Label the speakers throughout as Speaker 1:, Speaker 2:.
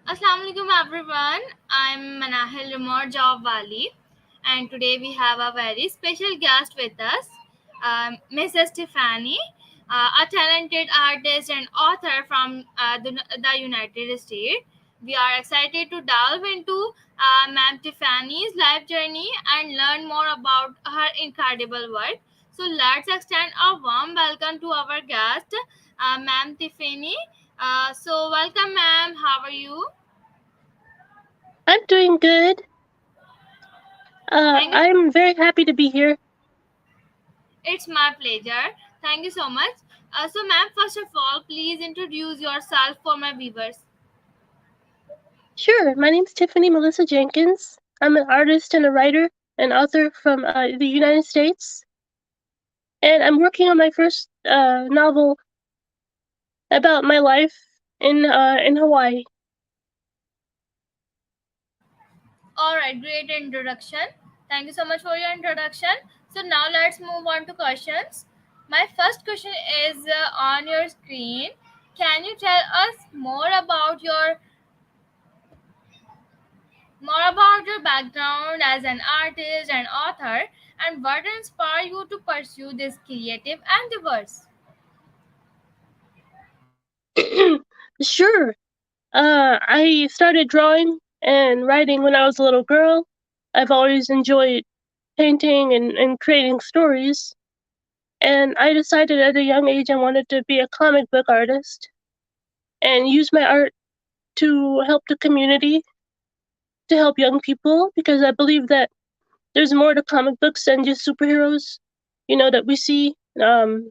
Speaker 1: Assalamu alaikum everyone. I'm Manahil Rimor Jawwali, and today we have a very special guest with us, Mrs. Tiffany, a talented artist and author from the United States. We are excited to delve into Ma'am Tiffany's life journey and learn more about her incredible work. So let's extend a warm welcome to our guest, Ma'am Tiffany. Welcome, ma'am. How are you?
Speaker 2: I'm doing good.
Speaker 1: Thank you.
Speaker 2: I'm very happy to be here.
Speaker 1: It's my pleasure. Thank you so much. Ma'am, first of all, please introduce yourself for my viewers.
Speaker 2: Sure, my name's Tiffany Melissa Jenkins. I'm an artist and a writer and author from the United States, and I'm working on my first novel about my life in Hawaii.
Speaker 1: All right, great introduction. Thank you so much for your introduction. So now let's move on to questions. My first question is on your screen. Can you tell us more about your background as an artist and author, and what inspired you to pursue this creative endeavors?
Speaker 2: Sure. I started drawing and writing when I was a little girl. I've always enjoyed painting and creating stories. And I decided at a young age I wanted to be a comic book artist and use my art to help the community, to help young people, because I believe that there's more to comic books than just superheroes, that we see that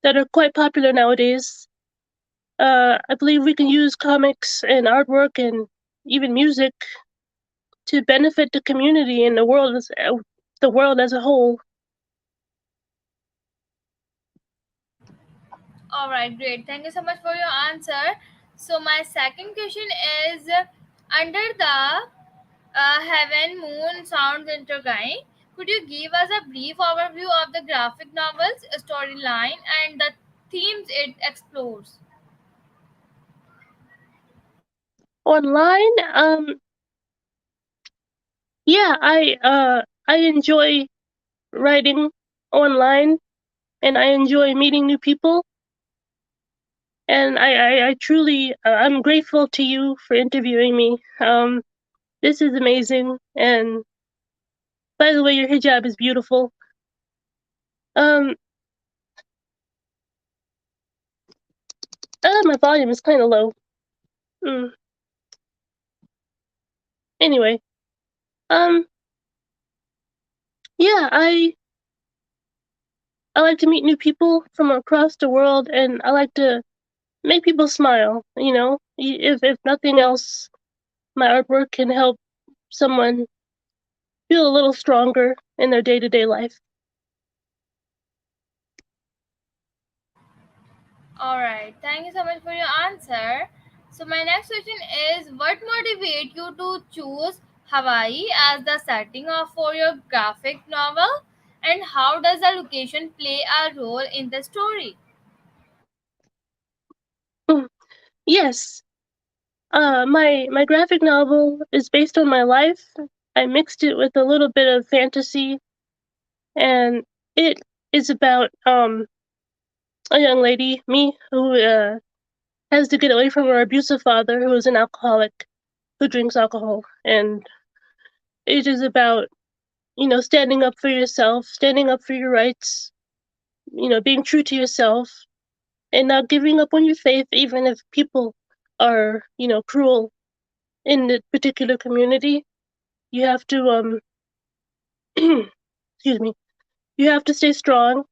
Speaker 2: are quite popular nowadays. I believe we can use comics and artwork and even music to benefit the community and the world as a whole.
Speaker 1: All right, great. Thank you so much for your answer. So, my second question is under the heaven, moon, sounds, intertwine. Could you give us a brief overview of the graphic novel's storyline and the themes it explores?
Speaker 2: Online, yeah, I enjoy writing online and I enjoy meeting new people. And I truly, I'm grateful to you for interviewing me. This is amazing. And by the way, your hijab is beautiful. Um, my volume is kind of low. Mm. Anyway, um, yeah, I like to meet new people from across the world, and I like to make people smile. If nothing else, my artwork can help someone feel a little stronger in their day-to-day life.
Speaker 1: All right, thank you so much for your answer. So, my next question is what motivated you to choose Hawaii as the setting of for your graphic novel, and how does the location play a role in the story?
Speaker 2: Yes, my graphic novel is based on my life. I mixed it with a little bit of fantasy, and it is about a young lady, me, who has to get away from her abusive father, who is an alcoholic who drinks alcohol, and it is about standing up for yourself, standing up for your rights, being true to yourself, and not giving up on your faith, even if people are cruel in the particular community. You have to excuse me, you have to stay strong,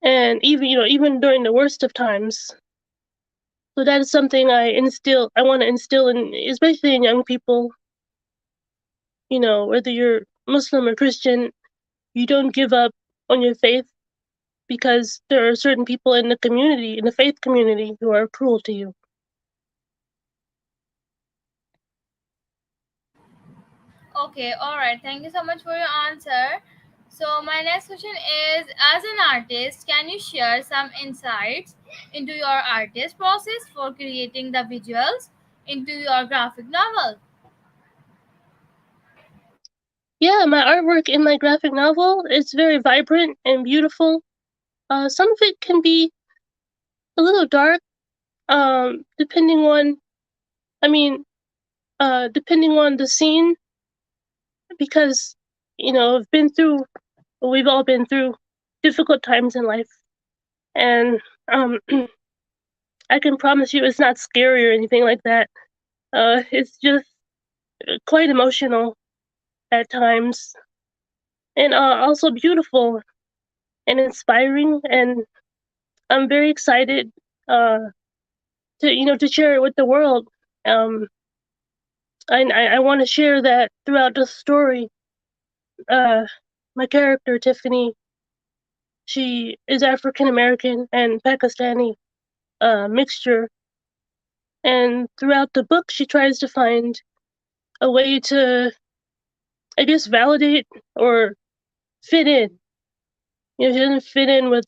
Speaker 2: and even during the worst of times. So that is something I want to instill in, especially in young people. Whether you're Muslim or Christian, you don't give up on your faith, because there are certain people in the faith community, who are cruel to you.
Speaker 1: Okay, all right. Thank you so much for your answer. So, my next question is as an artist, can you share some insights into your artist process for creating the visuals? into your graphic novel?
Speaker 2: Yeah, my artwork in my graphic novel is very vibrant and beautiful. Some of it can be a little dark, depending on, I mean, depending on the scene, because, I've been through, we've all been through difficult times in life. And um, I can promise you it's not scary or anything like that. It's just quite emotional at times, and also beautiful and inspiring. And I'm very excited uh, to share it with the world. Um, I want to share that throughout the story. Uh, my character Tiffany, she is African American and Pakistani mixture, and throughout the book, she tries to find a way to, I guess, validate or fit in. She doesn't fit in with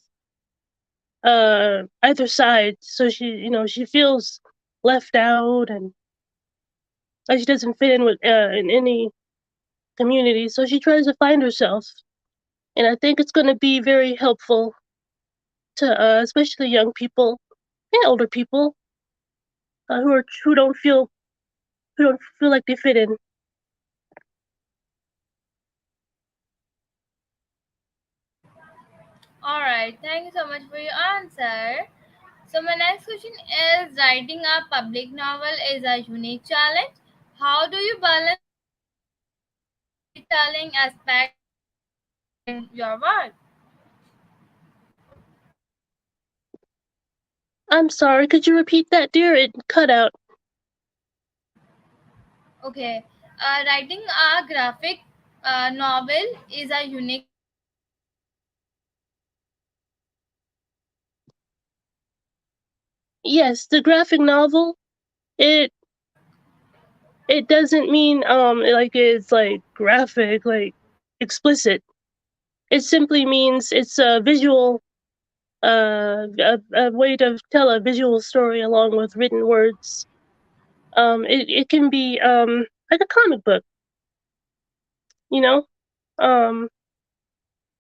Speaker 2: either side, so she feels left out, and like she doesn't fit in with in any community. So she tries to find herself, and I think it's going to be very helpful to especially young people and older people who don't feel like they fit in.
Speaker 1: All right, thank you so much for your answer. So my next question is: writing a public novel is a unique challenge. How do you balance storytelling aspect in your work?
Speaker 2: I'm sorry, could you repeat that, dear? It cut out.
Speaker 1: Okay, writing a graphic novel is a unique challenge. How do you balance storytelling aspect in your work?
Speaker 2: Yes, the graphic novel. It it doesn't mean like it's like graphic, like explicit. It simply means it's a visual, a way to tell a visual story along with written words. It can be like a comic book, you know. Um,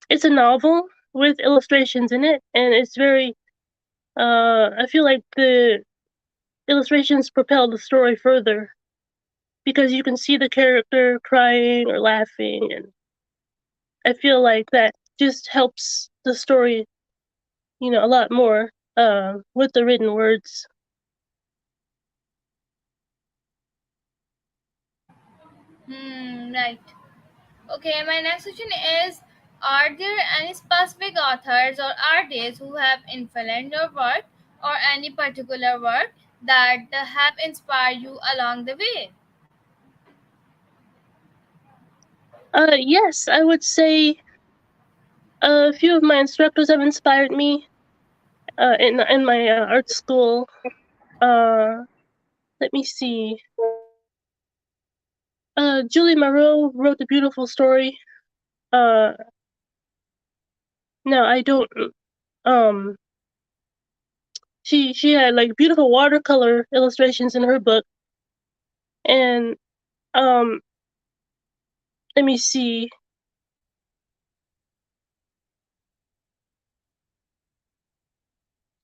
Speaker 2: it's a novel with illustrations in it, and it's very. I feel like the illustrations propel the story further because you can see the character crying or laughing, and I feel like that just helps the story, a lot more with the written words.
Speaker 1: Right. Okay, my next question is: are there any specific authors or artists who have influenced your work, or any particular work that have inspired you along the way?
Speaker 2: Yes, I would say a few of my instructors have inspired me in my art school. Uh, Let me see. Julie Moreau wrote a beautiful story. Uh, no, I don't. Um, she had like beautiful watercolor illustrations in her book, and um, let me see.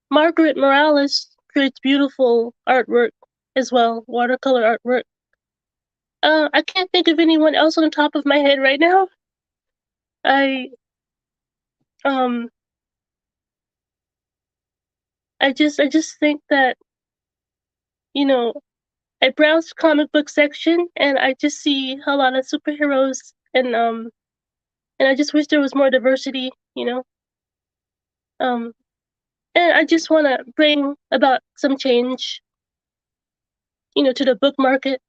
Speaker 2: Margaret Morales creates beautiful artwork as well, watercolor artwork. I can't think of anyone else on the top of my head right now. I um I just think that, you know, I browsed comic book section and I just see a lot of superheroes, and I just wish there was more diversity. Um and I just wanna bring about some change, to the book market,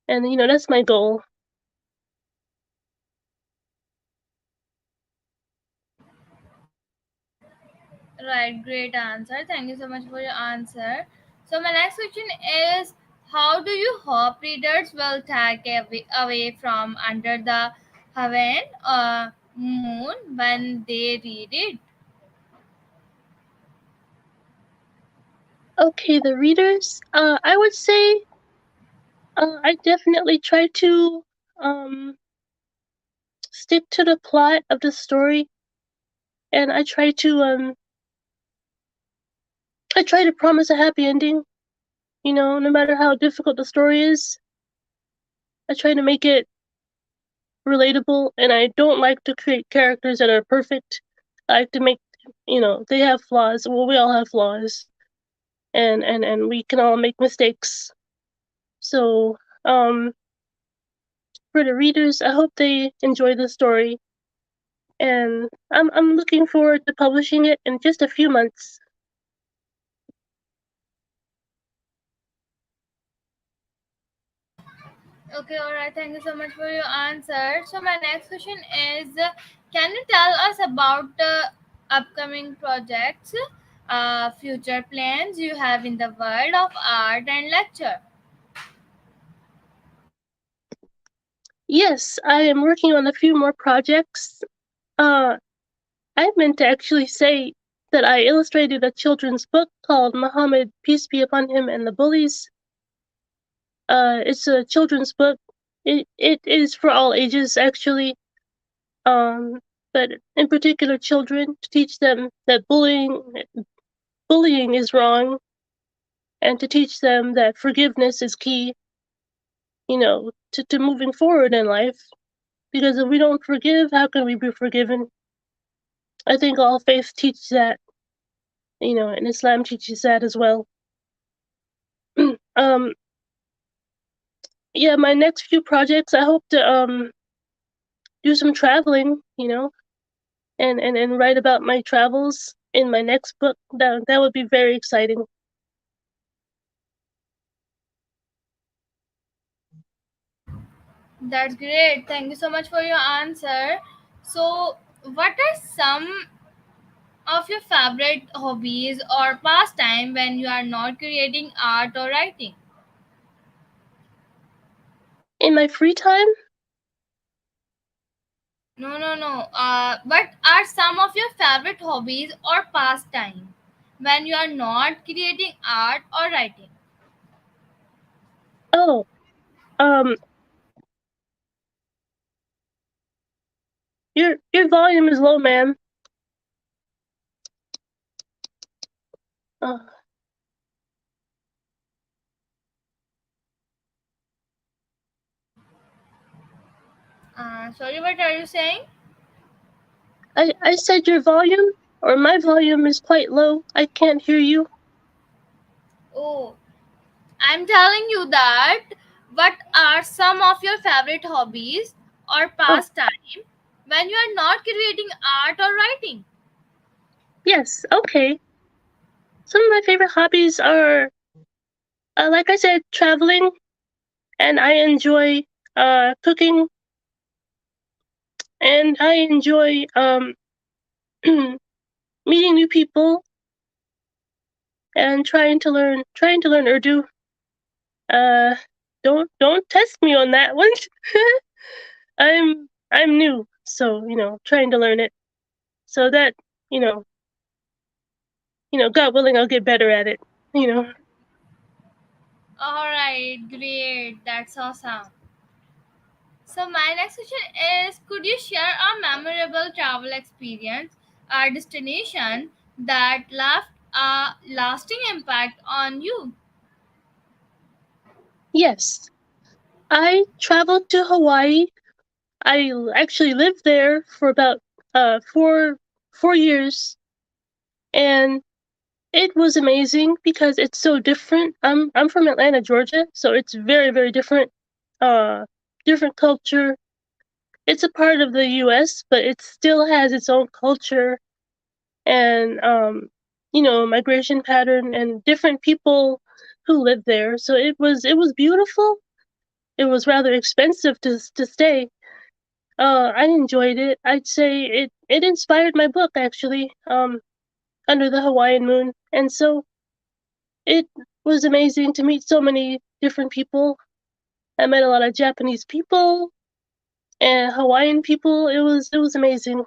Speaker 2: and that's my goal.
Speaker 1: Right, great answer. Thank you so much for your answer. So my next question is: how do you hope readers will take away from Under the Hawaiian Moon when they read it?
Speaker 2: Okay, the readers, I would say I definitely try to um, stick to the plot of the story, and I try to promise a happy ending. You know, no matter how difficult the story is, I try to make it relatable, and I don't like to create characters that are perfect. I like to make, they have flaws. Well, we all have flaws, and we can all make mistakes. So, for the readers, I hope they enjoy the story, and I'm looking forward to publishing it in just a few months.
Speaker 1: Okay, all right. Thank you so much for your answer. So my next question is, can you tell us about upcoming projects, future plans you have in the world of art and lecture?
Speaker 2: Yes, I am working on a few more projects. Uh, I meant to actually say that I illustrated a children's book called Muhammad, Peace Be Upon Him, and the Bullies. It's a children's book. It is for all ages, actually. Um, but in particular, children, to teach them that bullying is wrong, and to teach them that forgiveness is key. To moving forward in life. Because if we don't forgive, how can we be forgiven? I think all faiths teach that. And Islam teaches that as well. um, yeah, my next few projects, I hope to do some traveling. And write about my travels in my next book. That would be very exciting.
Speaker 1: That's great. Thank you so much for your answer. So, what are some of your favorite hobbies or pastime when you are not creating art or writing?
Speaker 2: In my free time,
Speaker 1: No, no, no. What are some of your favorite hobbies or pastime when you are not creating art or writing?
Speaker 2: oh, um, your volume is low, ma'am. Uh,
Speaker 1: Sorry, what are you saying?
Speaker 2: I said your volume, or my volume is quite low. I can't hear you.
Speaker 1: Oh, I'm telling you that what are some of your favorite hobbies or
Speaker 2: Oh,
Speaker 1: pastime when you are not creating art or writing?
Speaker 2: yes, okay. Some of my favorite hobbies are, like I said, traveling, and I enjoy cooking, and I enjoy meeting new people and trying to learn Urdu. Uh, don't test me on that one. I'm new, so trying to learn it. So that you know, God willing, I'll get better at it. You know.
Speaker 1: All right, great. That's awesome. So my next question is, could you share a memorable travel experience or destination that left a lasting impact on you?
Speaker 2: Yes, I traveled to Hawaii. Actually lived there for about 4 years, and it was amazing because it's so different. I'm from Atlanta, Georgia, so it's very, very different. Uh, Different culture. It's a part of the U.S., but it still has its own culture and migration pattern and different people who live there. So it was beautiful. It was rather expensive to stay. I enjoyed it. I'd say it inspired my book actually. Under the Hawaiian Moon, and so it was amazing to meet so many different people. I met a lot of Japanese people and Hawaiian people. It was amazing.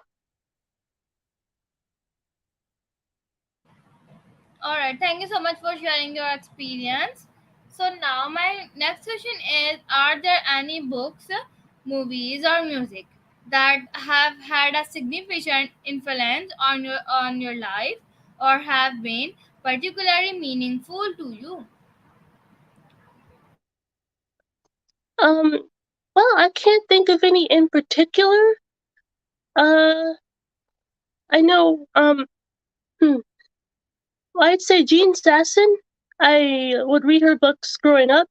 Speaker 1: All right, thank you so much for sharing your experience. So now my next question is: are there any books, movies, or music that have had a significant influence on your life, or have been particularly meaningful to you?
Speaker 2: Um, well, I can't think of any in particular. Uh, I know, hmm, well, I'd say Jean Sasson. I would read her books growing up.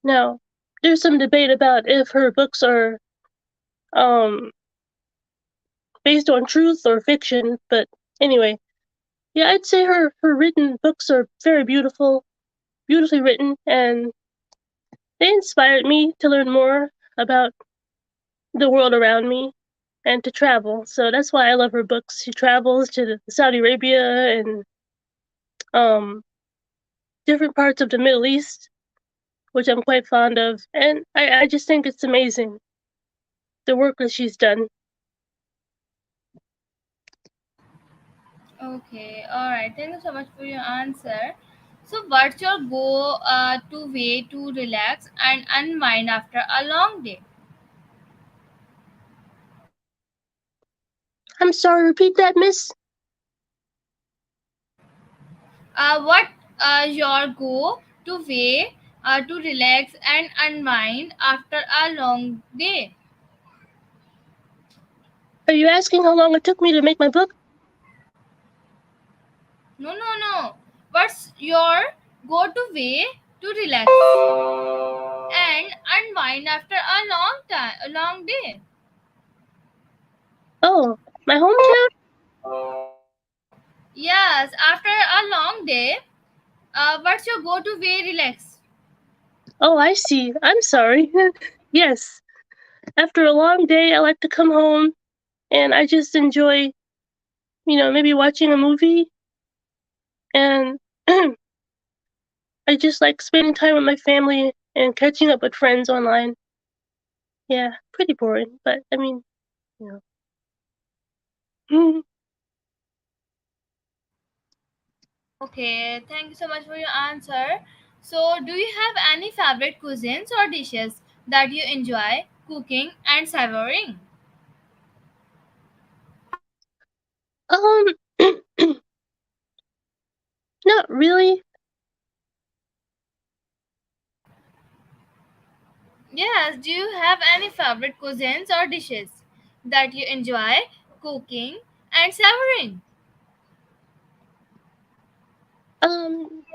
Speaker 2: Now, there's some debate about if her books are, um, based on truth or fiction, but anyway, yeah, I'd say her written books are very beautiful, beautifully written, and they inspired me to learn more about the world around me and to travel. So that's why I love her books. She travels to Saudi Arabia and um different parts of the Middle East, which I'm quite fond of, and I just think it's amazing the work that she's done.
Speaker 1: Okay, all right. Thank you so much for your answer. So, what's your go to way to relax and unwind after a long day?
Speaker 2: I'm sorry, repeat that, miss?
Speaker 1: What your go to way to relax and unwind after a long day?
Speaker 2: Are you asking how long it took me to make my book?
Speaker 1: No, no, no. What's your go to way to relax and unwind after a long time, a long day?
Speaker 2: Oh, my hometown?
Speaker 1: Yes, after a long day, what's your go to way relax?
Speaker 2: Oh, I see. I'm sorry. Yes, after a long day, I like to come home and I just enjoy, maybe watching a movie, and I just like spending time with my family and catching up with friends online. Yeah, pretty boring, but I mean, you know.
Speaker 1: Okay, thank you so much for your answer. So, do you have any favorite cuisines or dishes that you enjoy cooking and savoring?
Speaker 2: um, not really.
Speaker 1: Yes, do you have any favorite cuisines or dishes that you enjoy cooking and savoring?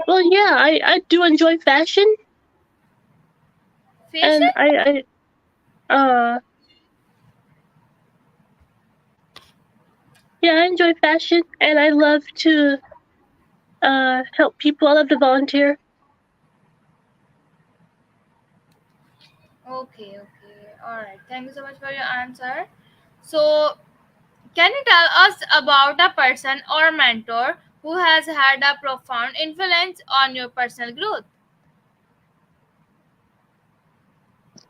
Speaker 2: Well, yeah, I do enjoy fashion,
Speaker 1: Fashion?
Speaker 2: and uh, yeah, I enjoy fashion, and I love to help people. I love to volunteer.
Speaker 1: Okay, okay. Alright, thank you so much for your answer. So, can you tell us about a person or mentor who has had a profound influence on your personal growth?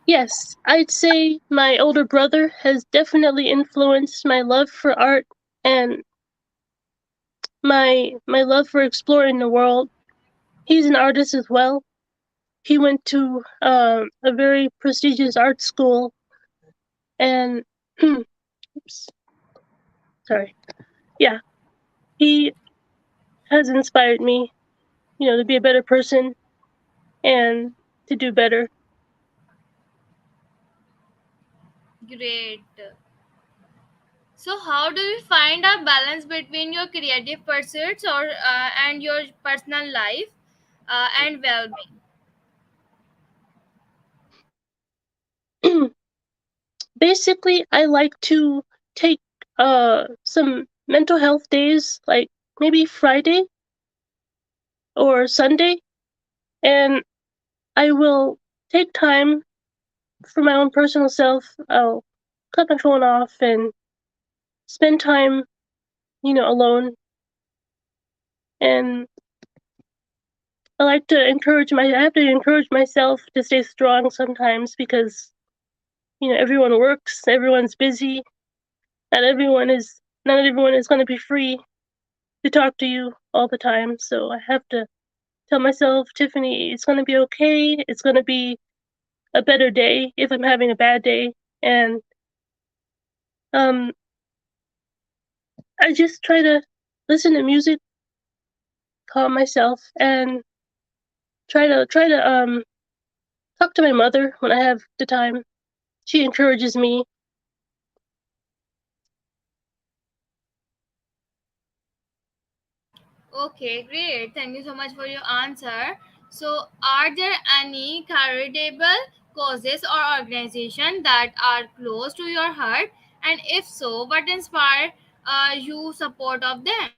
Speaker 2: Yes, I'd say my older brother has definitely influenced my love for art and my love for exploring the world. He's an artist as well. He went to a very prestigious art school, and oops, sorry. Yeah, he has inspired me, to be a better person and to do better.
Speaker 1: Great. So, how do you find a balance between your creative pursuits or and your personal life and well-being?
Speaker 2: Basically, I like to take some mental health days, like maybe Friday or Sunday, and I will take time for my own personal self. I'll cut my phone off and spend time, alone. And I have to encourage myself to stay strong sometimes because, everyone works, everyone's busy, not everyone is going to be free to talk to you all the time. So I have to tell myself, Tiffany, it's gonna be okay. It's gonna be a better day if I'm having a bad day. And um, I just try to listen to music, calm myself, and try to talk to my mother when I have the time. She encourages me.
Speaker 1: Okay, great. Thank you so much for your answer. So, are there any charitable causes or organizations that are close to your heart? And if so, what inspire you support of them?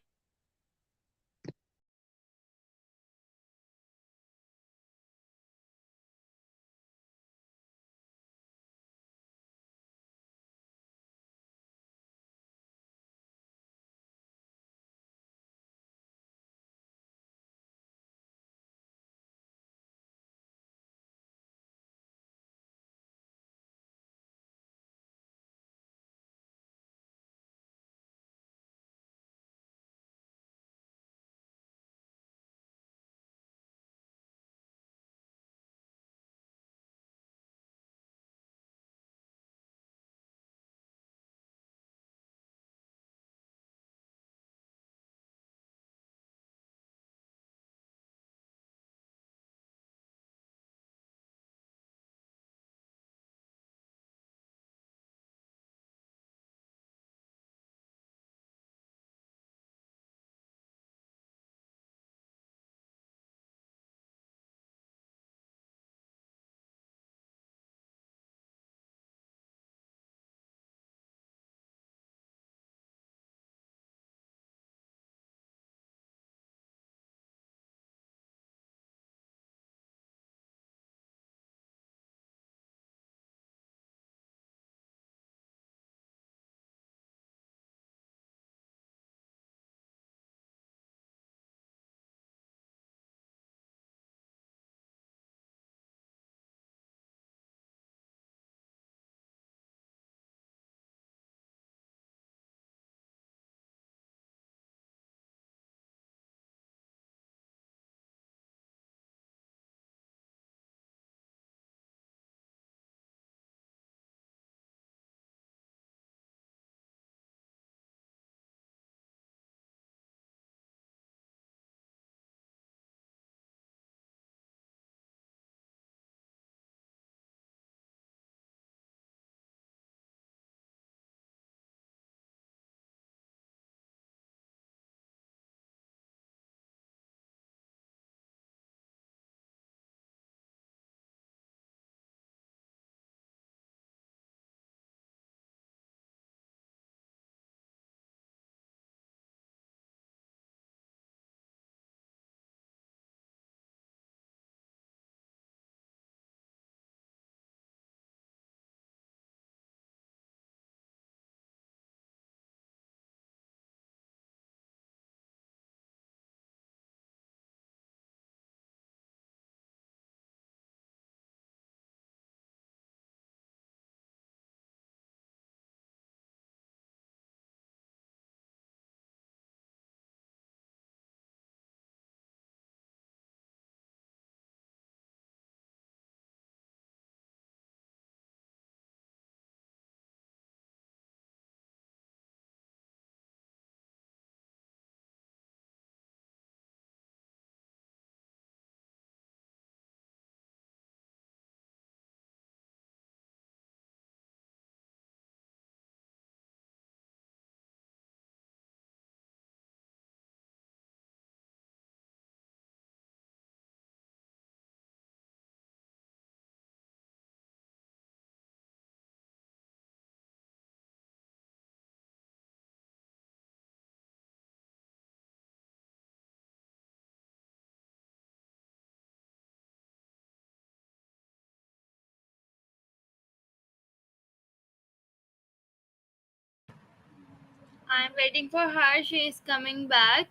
Speaker 1: I'm waiting for her. She is coming back.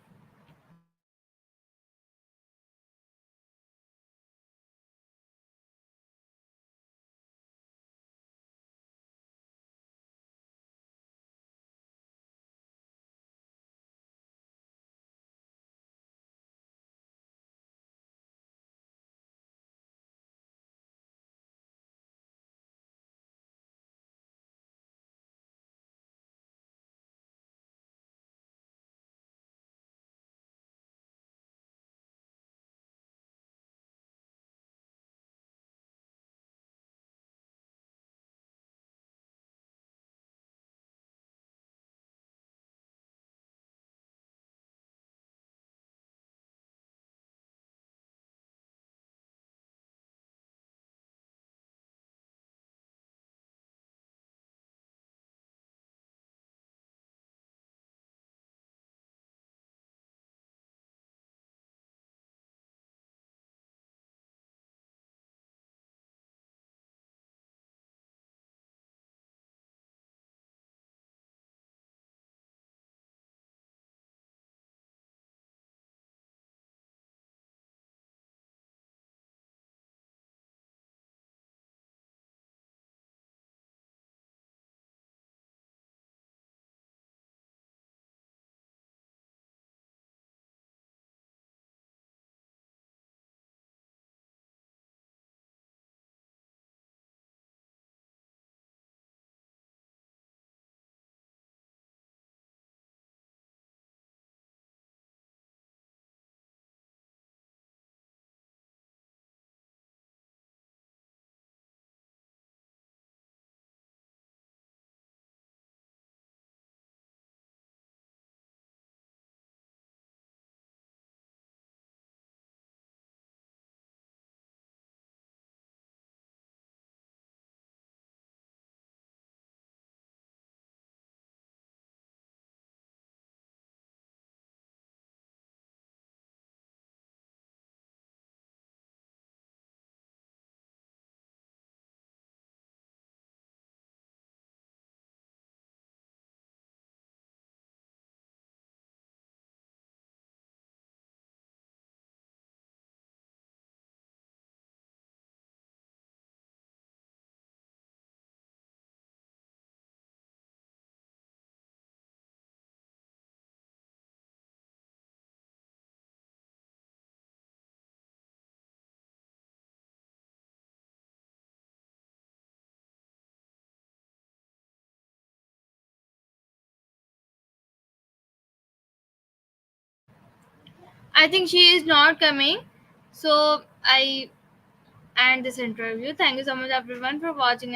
Speaker 1: I think she is not coming. So I end this interview. Thank you so much everyone for watching and